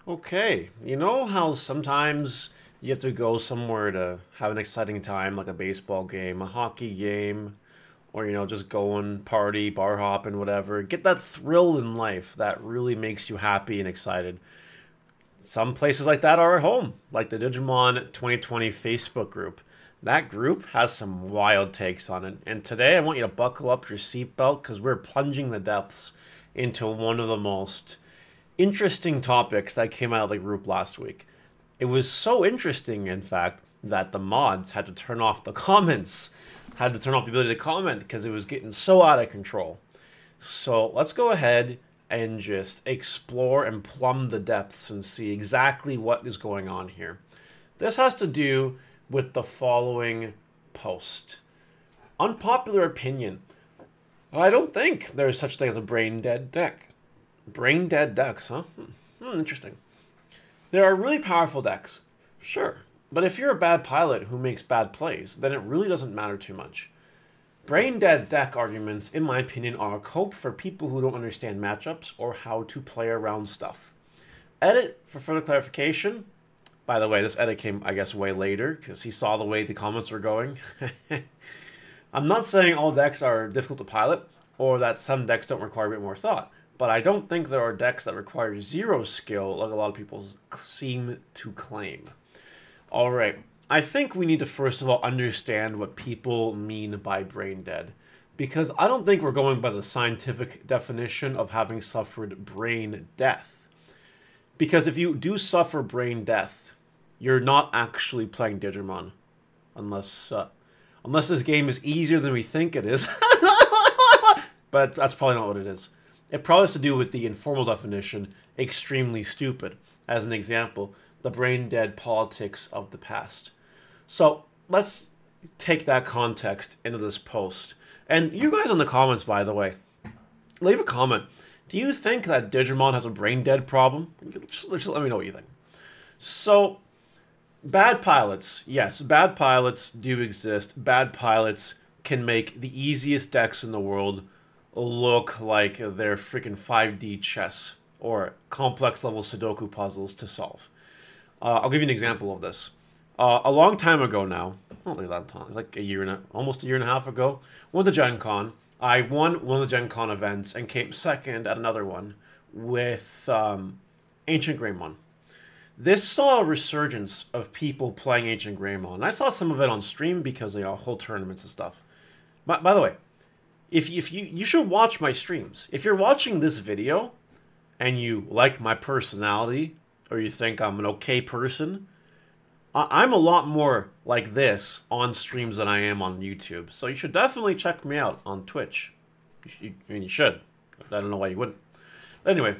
Okay, you know how sometimes you have to go somewhere to have an exciting time, like a baseball game, a hockey game, or just go and party, bar hop, and whatever. Get that thrill in life that really makes you happy and excited. Some places like that are at home, like the Digimon 2020 Facebook group. That group has some wild takes on it, and today I want you to buckle up your seatbelt because we're plunging the depths into one of the most interesting topics that came out of the group last week. It was so interesting, in fact, that the mods had to turn off the comments, had to turn off the ability to comment because it was getting so out of control. So let's go ahead and just explore and plumb the depths and see exactly what is going on here. This has to do with the following post. Unpopular opinion. I don't think there is such a thing as a brain dead deck. Brain dead decks, huh? Interesting. There are really powerful decks, sure. But if you're a bad pilot who makes bad plays, then it really doesn't matter too much. Brain dead deck arguments, in my opinion, are a cope for people who don't understand matchups or how to play around stuff. Edit for further clarification. By the way, this edit came, I guess, way later because he saw the way the comments were going. I'm not saying all decks are difficult to pilot or that some decks don't require a bit more thought. But I don't think there are decks that require zero skill like a lot of people seem to claim. Alright, I think we need to first of all understand what people mean by brain dead. Because I don't think we're going by the scientific definition of having suffered brain death. Because if you do suffer brain death, you're not actually playing Digimon. Unless this game is easier than we think it is. But that's probably not what it is. It probably has to do with the informal definition, extremely stupid. As an example, the brain-dead politics of the past. So let's take that context into this post. And you guys in the comments, by the way, leave a comment. Do you think that Digimon has a brain-dead problem? Just let me know what you think. So, bad pilots. Yes, bad pilots do exist. Bad pilots can make the easiest decks in the world look like they're freaking 5D chess or complex level Sudoku puzzles to solve. I'll give you an example of this. A long time ago now, not like that time, it's like almost a year and a half ago, went to Gen Con. I won one of the Gen Con events and came second at another one with Ancient Greymon. This saw a resurgence of people playing Ancient Greymon. I saw some of it on stream because they whole tournaments and stuff. By the way, if you should watch my streams. If you're watching this video and you like my personality or you think I'm an okay person, I'm a lot more like this on streams than I am on YouTube. So you should definitely check me out on Twitch. You should. I don't know why you wouldn't. But anyway,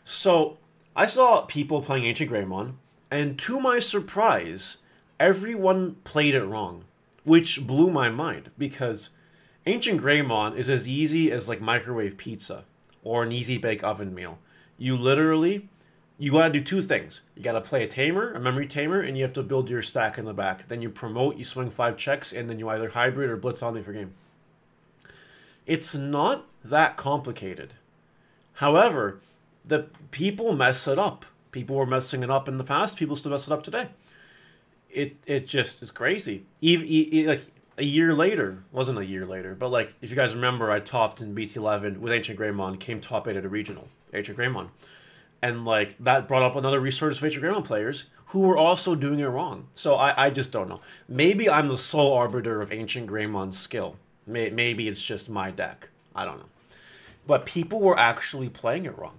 so I saw people playing Ancient Greymon, and to my surprise, everyone played it wrong, which blew my mind because Ancient Greymon is as easy as like microwave pizza or an easy bake oven meal. You gotta do two things. You gotta play a tamer, a memory tamer, and you have to build your stack in the back. Then you promote, you swing 5 checks, and then you either hybrid or blitz on the for game. It's not that complicated. However, the people mess it up. People were messing it up in the past. People still mess it up today. It just is crazy. Like a year later, wasn't a year later, but like if you guys remember, I topped in BT11 with Ancient Greymon, came top 8 at a regional, Ancient Greymon. And like that brought up another resurgence of Ancient Greymon players who were also doing it wrong. So I just don't know. Maybe I'm the sole arbiter of Ancient Greymon's skill. Maybe it's just my deck. I don't know. But people were actually playing it wrong.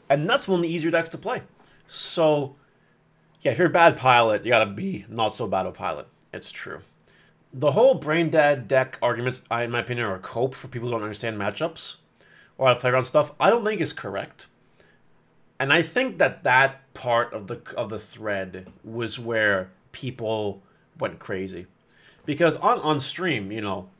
And that's one of the easier decks to play. So, yeah, if you're a bad pilot, you gotta be not so bad a pilot. It's true. The whole brain dead deck arguments, in my opinion, are a cope for people who don't understand matchups or how to play around stuff. I don't think is correct. And I think that part of the thread was where people went crazy. Because on stream,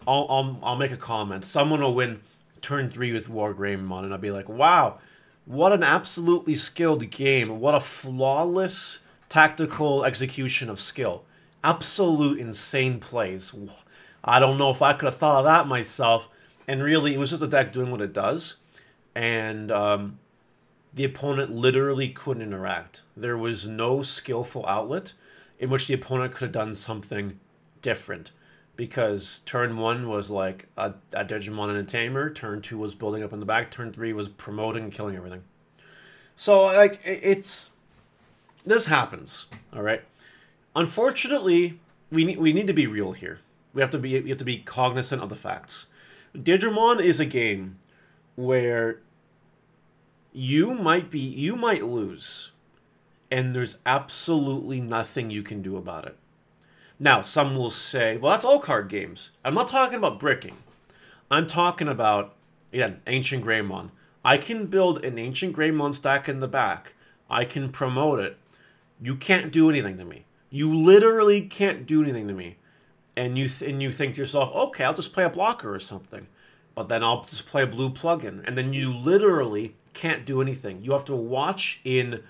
I'll make a comment. Someone will win turn 3 with War Greymon, and I'll be like, wow, what an absolutely skilled game. What a flawless tactical execution of skill. Absolute insane plays. I don't know if I could have thought of that myself. And really, it was just a deck doing what it does. And the opponent literally couldn't interact. There was no skillful outlet in which the opponent could have done something different. Because turn 1 was like a Digimon and a Tamer, turn 2 was building up in the back, turn 3 was promoting and killing everything. So, like, this happens, all right? Unfortunately, we need to be real here. We have to be cognizant of the facts. Digimon is a game where you might lose, and there's absolutely nothing you can do about it. Now, some will say, well, that's all card games. I'm not talking about bricking. I'm talking about, again, Ancient Greymon. I can build an Ancient Greymon stack in the back. I can promote it. You can't do anything to me. You literally can't do anything to me. And you think to yourself, okay, I'll just play a blocker or something. But then I'll just play a blue plugin. And then you literally can't do anything. You have to watch in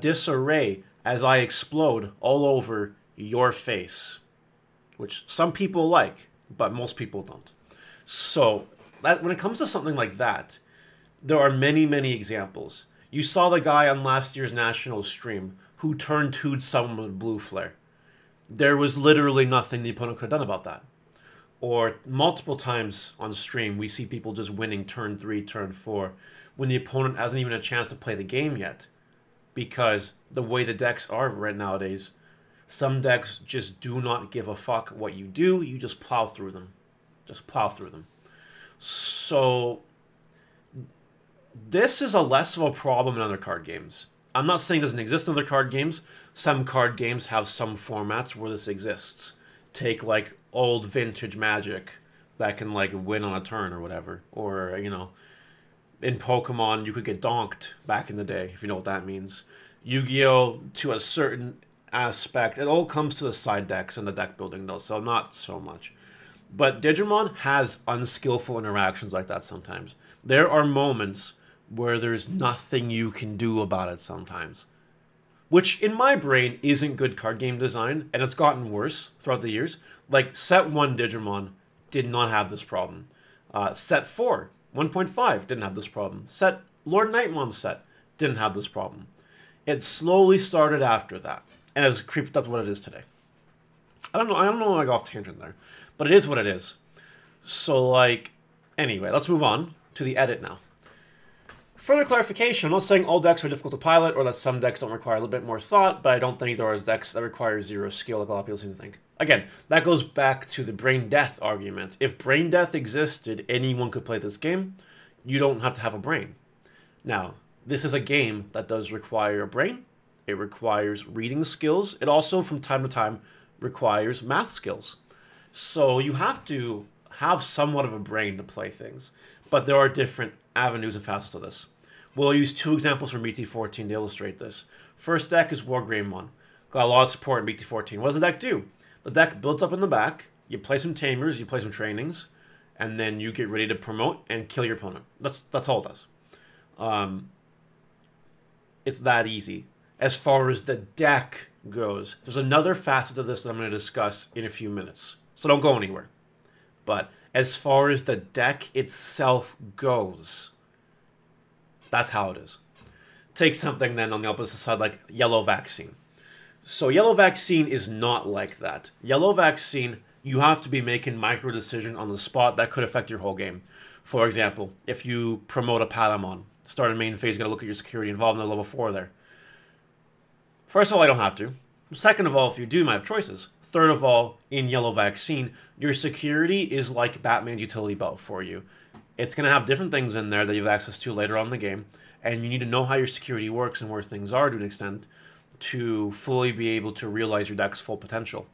disarray as I explode all over your face. Which some people like, but most people don't. So, when it comes to something like that, there are many, many examples. You saw the guy on last year's national stream who turned 2'd someone with blue flare. There was literally nothing the opponent could have done about that. Or multiple times on stream, we see people just winning turn 3, turn 4, when the opponent hasn't even a chance to play the game yet. Because the way the decks are right nowadays, some decks just do not give a fuck what you do, you just plow through them. Just plow through them. So, this is a less of a problem in other card games. I'm not saying it doesn't exist in other card games. Some card games have some formats where this exists. Take, like, old vintage Magic that can, like, win on a turn or whatever. Or, you know, in Pokemon, you could get donked back in the day, if you know what that means. Yu-Gi-Oh! To a certain aspect. It all comes to the side decks and the deck building, though, so not so much. But Digimon has unskillful interactions like that sometimes. There are moments where there's nothing you can do about it sometimes. Which, in my brain, isn't good card game design, and it's gotten worse throughout the years. Like, Set 1 Digimon did not have this problem. Set 4, 1.5, didn't have this problem. Lord Nightmon set didn't have this problem. It slowly started after that, and has creeped up to what it is today. I don't know why I go off tangent there, but it is what it is. So, like, anyway, let's move on to the edit now. Further clarification, I'm not saying all decks are difficult to pilot or that some decks don't require a little bit more thought, but I don't think there are decks that require 0 skill like a lot of people seem to think. Again, that goes back to the brain death argument. If brain death existed, anyone could play this game. You don't have to have a brain. Now, this is a game that does require a brain. It requires reading skills. It also, from time to time, requires math skills. So you have to have somewhat of a brain to play things. But there are different avenues and facets of this. We'll use 2 examples from BT14 to illustrate this. First deck is War Greymon. Got a lot of support in BT14. What does the deck do? The deck builds up in the back, you play some Tamers, you play some Trainings, and then you get ready to promote and kill your opponent. That's all it does. It's that easy. As far as the deck goes, there's another facet of this that I'm going to discuss in a few minutes. So don't go anywhere. But as far as the deck itself goes, that's how it is. Take something then on the opposite side like Yellow Vaccine. So Yellow Vaccine is not like that. Yellow Vaccine, you have to be making micro decisions on the spot that could affect your whole game. For example, if you promote a Patamon, start a main phase, you gotta look at your security involved in the level 4 there. First of all, I don't have to. Second of all, if you do, you might have choices. Third of all, in Yellow Vaccine, your security is like Batman's utility belt for you. It's going to have different things in there that you have access to later on in the game, and you need to know how your security works and where things are to an extent to fully be able to realize your deck's full potential.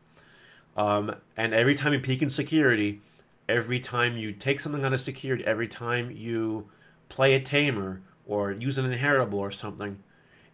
And every time you peak in security, every time you take something out of security, every time you play a Tamer or use an Inheritable or something,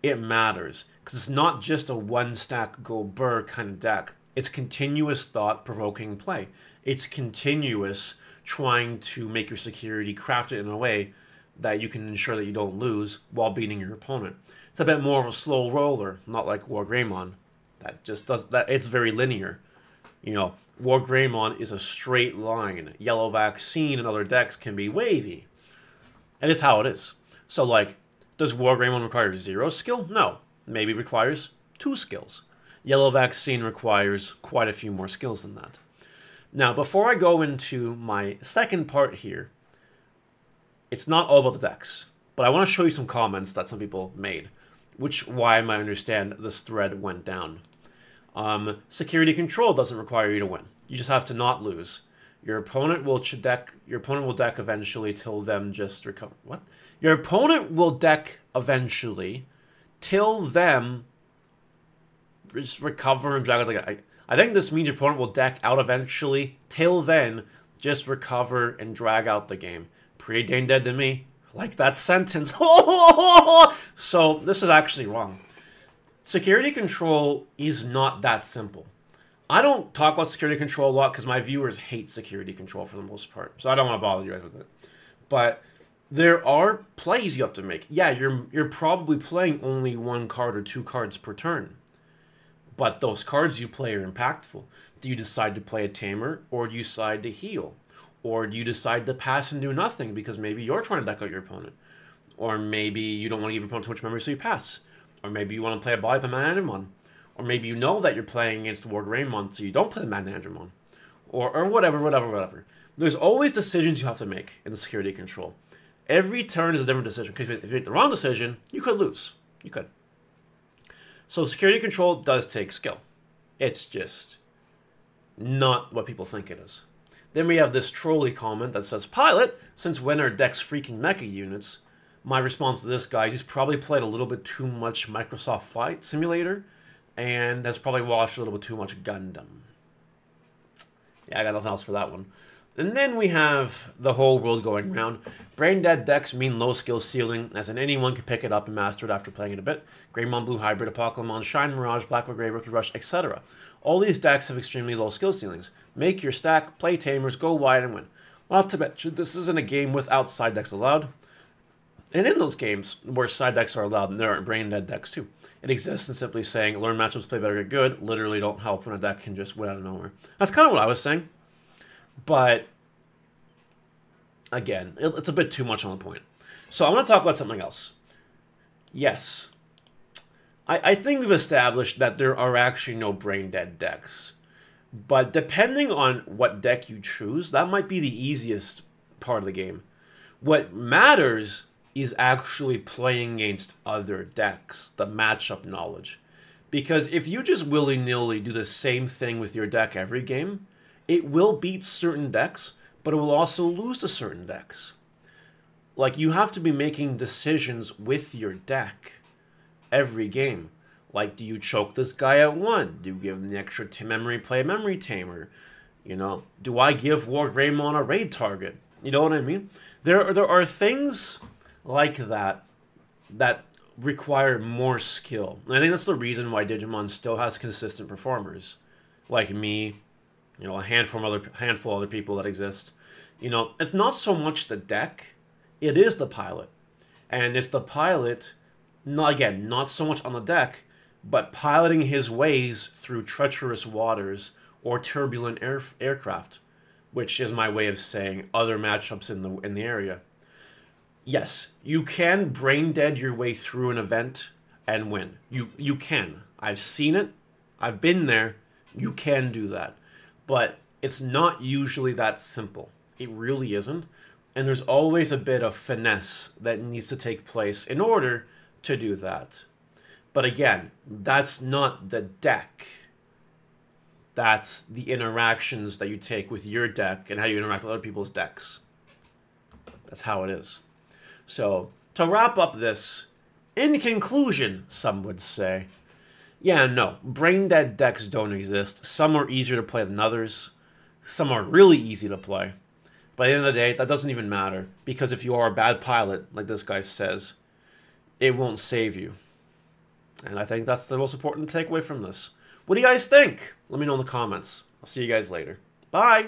it matters. Because it's not just a one-stack go burr kind of deck. It's continuous thought-provoking play. It's continuous trying to make your security crafted in a way that you can ensure that you don't lose while beating your opponent. It's a bit more of a slow roller, not like War Greymon. That just does that. It's very linear. You know, War Greymon is a straight line. Yellow Vaccine and other decks can be wavy. And it's how it is. So, like, Does War Greymon require 0 skill? No. Maybe requires 2 skills. Yellow Vaccine requires quite a few more skills than that. Now, before I go into my second part here, it's not all about the decks, but I want to show you some comments that some people made, why I might understand this thread went down. Security control doesn't require you to win. You just have to not lose. Your opponent will deck eventually till them just recover. What? Your opponent will deck eventually till them just recover and drag out. I think this means your opponent will deck out eventually. Till then, just recover and drag out the game. Pretty dang dead to me. Like that sentence. So this is actually wrong. Security control is not that simple. I don't talk about security control a lot because my viewers hate security control for the most part. So I don't want to bother you guys with it. But there are plays you have to make. Yeah, you're probably playing only 1 card or 2 cards per turn. But those cards you play are impactful. Do you decide to play a tamer, or do you decide to heal? Or do you decide to pass and do nothing because maybe you're trying to deck out your opponent? Or maybe you don't want to give your opponent too much memory, so you pass. Or maybe you want to play a body with a Manandramon. Or maybe you know that you're playing against War Greymon, so you don't play the Manandramon. Or whatever. There's always decisions you have to make in the security control. Every turn is a different decision, because if you make the wrong decision, you could lose. You could. So security control does take skill. It's just not what people think it is. Then we have this trolley comment that says, Pilot, since when are decks freaking mecha units? My response to this guy is he's probably played a little bit too much Microsoft Flight Simulator and has probably watched a little bit too much Gundam. Yeah, I got nothing else for that one. And then we have the whole world going round. Brain dead decks mean low skill ceiling, as in anyone can pick it up and master it after playing it a bit. Greymon, Blue Hybrid, Apocalypse, Shine Mirage, Black or Grey, Rookie Rush, etc. All these decks have extremely low skill ceilings. Make your stack, play tamers, go wide and win. Not to mention, this isn't a game without side decks allowed. And in those games where side decks are allowed, there are brain dead decks too. It exists in simply saying, learn matchups, play better, get good, literally don't help when a deck can just win out of nowhere. That's kind of what I was saying. But, again, it's a bit too much on the point. So I want to talk about something else. Yes, I think we've established that there are actually no brain-dead decks. But depending on what deck you choose, that might be the easiest part of the game. What matters is actually playing against other decks, the matchup knowledge. Because if you just willy-nilly do the same thing with your deck every game, it will beat certain decks, but it will also lose to certain decks. Like, you have to be making decisions with your deck every game. Like, do you choke this guy at 1? Do you give him the extra memory, play a memory tamer? You know, do I give War Greymon a raid target? You know what I mean? There are things like that that require more skill. And I think that's the reason why Digimon still has consistent performers. Like me, you know, a handful of other people that exist. You know, it's not so much the deck, it is the pilot. And it's the pilot, not so much on the deck, but piloting his ways through treacherous waters or turbulent aircraft, which is my way of saying other matchups in the area. Yes, you can brain dead your way through an event and win. You can. I've seen it. I've been there. You can do that. But it's not usually that simple. It really isn't. And there's always a bit of finesse that needs to take place in order to do that. But again, that's not the deck. That's the interactions that you take with your deck and how you interact with other people's decks. That's how it is. So, to wrap up this, in conclusion, some would say, yeah, no, brain-dead decks don't exist. Some are easier to play than others. Some are really easy to play. But at the end of the day, that doesn't even matter. Because if you are a bad pilot, like this guy says, it won't save you. And I think that's the most important takeaway from this. What do you guys think? Let me know in the comments. I'll see you guys later. Bye!